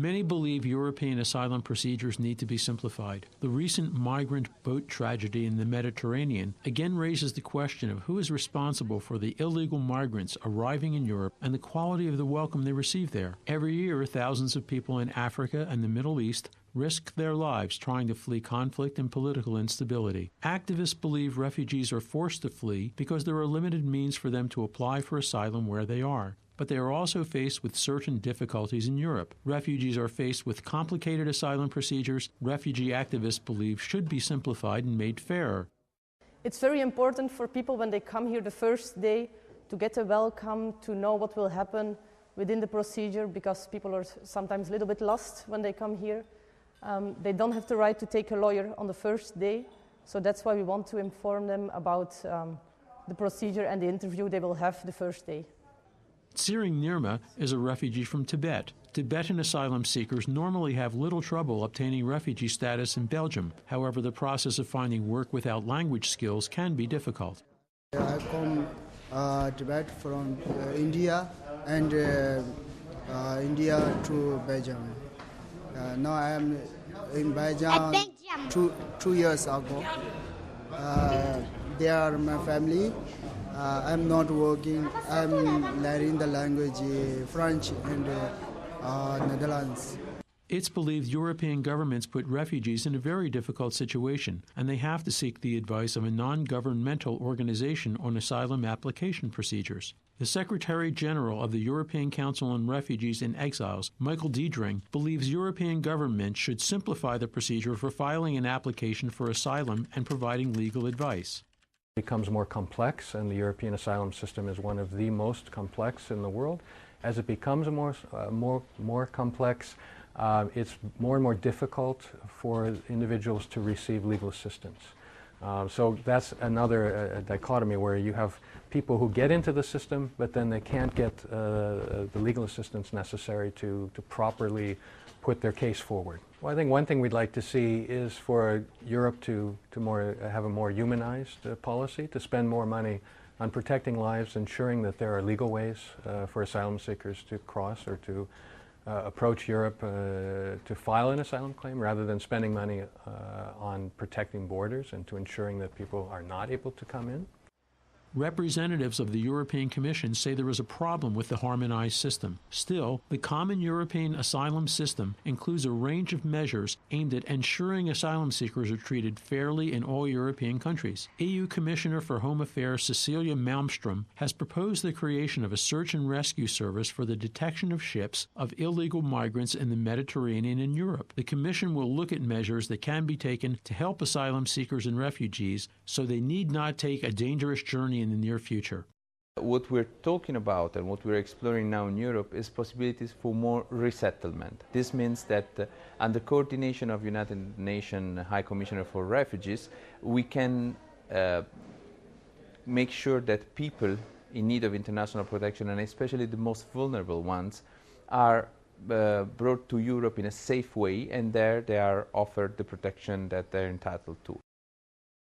Many believe European asylum procedures need to be simplified. The recent migrant boat tragedy in the Mediterranean again raises the question of who is responsible for the illegal migrants arriving in Europe and the quality of the welcome they receive there. Every year, thousands of people in Africa and the Middle East risk their lives trying to flee conflict and political instability. Activists believe refugees are forced to flee because there are limited means for them to apply for asylum where they are. But they are also faced with certain difficulties in Europe. Refugees are faced with complicated asylum procedures refugee activists believe should be simplified and made fairer. It's very important for people when they come here the first day to get a welcome, to know what will happen within the procedure, because people are sometimes a little bit lost when they come here. They don't have the right to take a lawyer on the first day, so that's why we want to inform them about the procedure and the interview they will have the first day. Tsiring Nirma is a refugee from Tibet. Tibetan asylum seekers normally have little trouble obtaining refugee status in Belgium. However, the process of finding work without language skills can be difficult. I come Tibet from India and India to Belgium. Now I am in Belgium 2 years ago. They are my family. I'm not working. I'm learning the language French and Netherlands. It's believed European governments put refugees in a very difficult situation, and they have to seek the advice of a non-governmental organization on asylum application procedures. The Secretary General of the European Council on Refugees and Exiles, Michael Diedring, believes European governments should simplify the procedure for filing an application for asylum and providing legal advice. Becomes more complex, and the European asylum system is one of the most complex in the world. As it becomes more complex, it's more and more difficult for individuals to receive legal assistance. So that's another dichotomy where you have people who get into the system, but then they can't get the legal assistance necessary to properly put their case forward. Well, I think one thing we'd like to see is for Europe to have a more humanized policy, to spend more money on protecting lives, ensuring that there are legal ways for asylum seekers to cross or to approach Europe to file an asylum claim, rather than spending money on protecting borders and to ensuring that people are not able to come in. Representatives of the European Commission say there is a problem with the harmonized system. Still, the common European asylum system includes a range of measures aimed at ensuring asylum seekers are treated fairly in all European countries. EU Commissioner for Home Affairs Cecilia Malmström has proposed the creation of a search and rescue service for the detection of ships of illegal migrants in the Mediterranean and Europe. The Commission will look at measures that can be taken to help asylum seekers and refugees so they need not take a dangerous journey in the near future. What we're talking about and what we're exploring now in Europe is possibilities for more resettlement. This means that under coordination of United Nations High Commissioner for Refugees, we can make sure that people in need of international protection, and especially the most vulnerable ones, are brought to Europe in a safe way, and there they are offered the protection that they're entitled to.